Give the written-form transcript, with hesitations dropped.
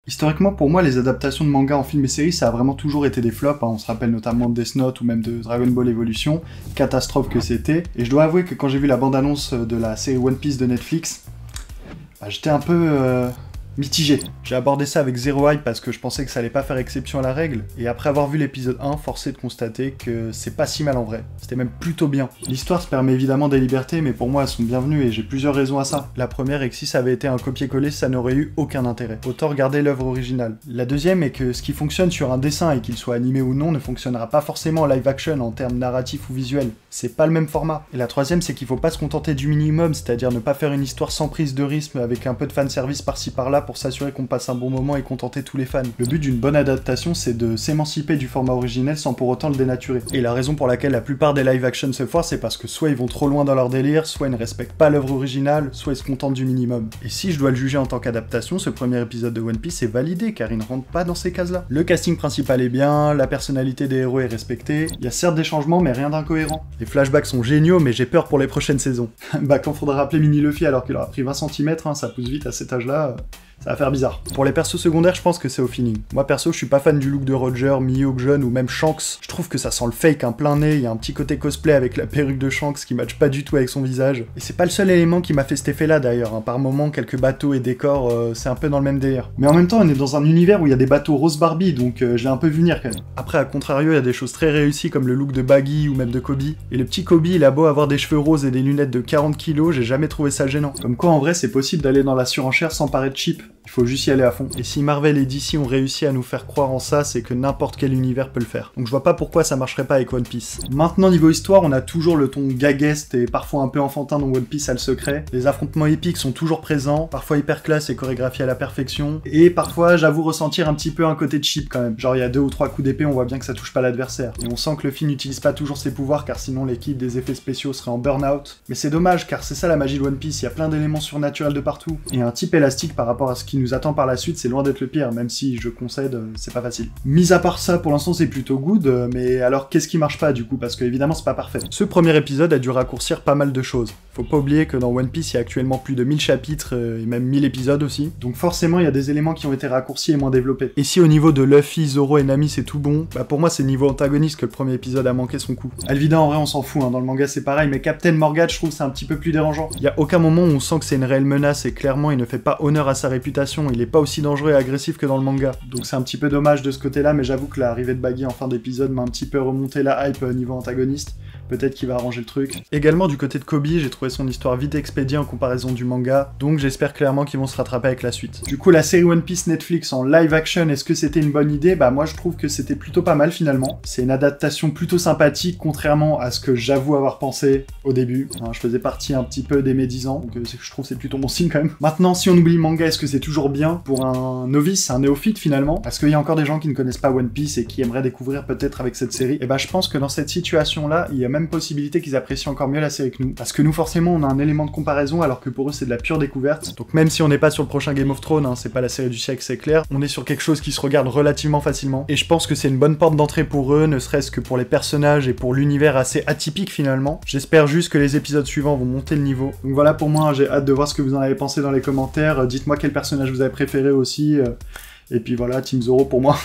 Historiquement, pour moi, les adaptations de manga en film et séries, ça a vraiment toujours été des flops, hein. On se rappelle notamment de Death Note ou même de Dragon Ball Evolution, catastrophe que c'était. Et je dois avouer que quand j'ai vu la bande-annonce de la série One Piece de Netflix, j'étais un peu mitigé. J'ai abordé ça avec zéro hype parce que je pensais que ça allait pas faire exception à la règle, et après avoir vu l'épisode 1, forcé de constater que c'est pas si mal en vrai. C'était même plutôt bien. L'histoire se permet évidemment des libertés, mais pour moi elles sont bienvenues et j'ai plusieurs raisons à ça. La première est que si ça avait été un copier-coller, ça n'aurait eu aucun intérêt. Autant regarder l'œuvre originale. La deuxième est que ce qui fonctionne sur un dessin, et qu'il soit animé ou non, ne fonctionnera pas forcément en live action en termes narratifs ou visuels. C'est pas le même format. Et la troisième, c'est qu'il faut pas se contenter du minimum, c'est-à-dire ne pas faire une histoire sans prise de rythme avec un peu de fanservice par-ci par-là pour s'assurer qu'on passe un bon moment et contenter tous les fans. Le but d'une bonne adaptation, c'est de s'émanciper du format originel sans pour autant le dénaturer. Et la raison pour laquelle la plupart des live action se foirent, c'est parce que soit ils vont trop loin dans leur délire, soit ils ne respectent pas l'œuvre originale, soit ils se contentent du minimum. Et si je dois le juger en tant qu'adaptation, ce premier épisode de One Piece est validé car il ne rentre pas dans ces cases-là. Le casting principal est bien, la personnalité des héros est respectée, il y a certes des changements mais rien d'incohérent. Les flashbacks sont géniaux mais j'ai peur pour les prochaines saisons. Quand faudra rappeler Mini Luffy alors qu'il aura pris 20 cm, ça pousse vite à cet âge-là. Ça va faire bizarre. Pour les persos secondaires, je pense que c'est au feeling. Moi perso, je suis pas fan du look de Roger, Mihawk jeune ou même Shanks. Je trouve que ça sent le fake, un plein nez, il y a un petit côté cosplay avec la perruque de Shanks qui match pas du tout avec son visage. Et c'est pas le seul élément qui m'a fait cet effet-là d'ailleurs, hein. Par moments, quelques bateaux et décors, c'est un peu dans le même délire. Mais en même temps, on est dans un univers où il y a des bateaux rose Barbie, donc je l'ai un peu vu venir quand même. Après, à contrario, il y a des choses très réussies comme le look de Baggy ou même de Kobe. Et le petit Kobe, il a beau avoir des cheveux roses et des lunettes de 40 kilos, j'ai jamais trouvé ça gênant. Comme quoi, en vrai, c'est possible d'aller dans la surenchère sans paraître cheap. Il faut juste y aller à fond. Et si Marvel et DC ont réussi à nous faire croire en ça, c'est que n'importe quel univers peut le faire. Donc je vois pas pourquoi ça marcherait pas avec One Piece. Maintenant, niveau histoire, on a toujours le ton gagueste et parfois un peu enfantin dont One Piece a le secret. Les affrontements épiques sont toujours présents, parfois hyper classe et chorégraphiés à la perfection. Et parfois, j'avoue ressentir un petit peu un côté cheap quand même. Genre il y a 2 ou 3 coups d'épée, on voit bien que ça touche pas l'adversaire. Et on sent que le film n'utilise pas toujours ses pouvoirs car sinon l'équipe des effets spéciaux serait en burn-out. Mais c'est dommage car c'est ça la magie de One Piece, il y a plein d'éléments surnaturels de partout. Et un type élastique par rapport à ce qui nous attend par la suite, c'est loin d'être le pire, même si je concède, c'est pas facile. Mis à part ça, pour l'instant c'est plutôt good, mais alors qu'est-ce qui marche pas du coup? Parce que évidemment c'est pas parfait. Ce premier épisode a dû raccourcir pas mal de choses. Faut pas oublier que dans One Piece il y a actuellement plus de 1000 chapitres et même 1000 épisodes aussi. Donc forcément il y a des éléments qui ont été raccourcis et moins développés. Et si au niveau de Luffy, Zoro et Nami c'est tout bon, pour moi c'est niveau antagoniste que le premier épisode a manqué son coup. Alvida en vrai on s'en fout, hein, dans le manga c'est pareil, mais Captain Morgan je trouve c'est un petit peu plus dérangeant. Il y a aucun moment où on sent que c'est une réelle menace et clairement il ne fait pas honneur à sa réputation, il est pas aussi dangereux et agressif que dans le manga. Donc c'est un petit peu dommage de ce côté-là, mais j'avoue que l'arrivée de Baggy en fin d'épisode m'a un petit peu remonté la hype niveau antagoniste. Peut-être qu'il va arranger le truc. Également du côté de Kobe, j'ai trouvé son histoire vite expédiée en comparaison du manga, donc j'espère clairement qu'ils vont se rattraper avec la suite. Du coup, la série One Piece Netflix en live action, est-ce que c'était une bonne idée? Moi je trouve que c'était plutôt pas mal finalement. C'est une adaptation plutôt sympathique, contrairement à ce que j'avoue avoir pensé au début. Hein, je faisais partie un petit peu des médisants, donc je trouve que c'est plutôt bon signe quand même. Maintenant, si on oublie le manga, est-ce que c'est toujours bien pour un novice, un néophyte finalement? Parce qu'il y a encore des gens qui ne connaissent pas One Piece et qui aimeraient découvrir peut-être avec cette série. Et je pense que dans cette situation-là, il y a même possibilité qu'ils apprécient encore mieux la série que nous. Parce que nous, forcément, on a un élément de comparaison, alors que pour eux, c'est de la pure découverte. Donc même si on n'est pas sur le prochain Game of Thrones, hein, c'est pas la série du siècle, c'est clair, on est sur quelque chose qui se regarde relativement facilement. Et je pense que c'est une bonne porte d'entrée pour eux, ne serait-ce que pour les personnages et pour l'univers assez atypique finalement. J'espère juste que les épisodes suivants vont monter le niveau. Donc voilà pour moi, j'ai hâte de voir ce que vous en avez pensé dans les commentaires. Dites-moi quel personnage vous avez préféré aussi. Et puis voilà, Team Zoro pour moi.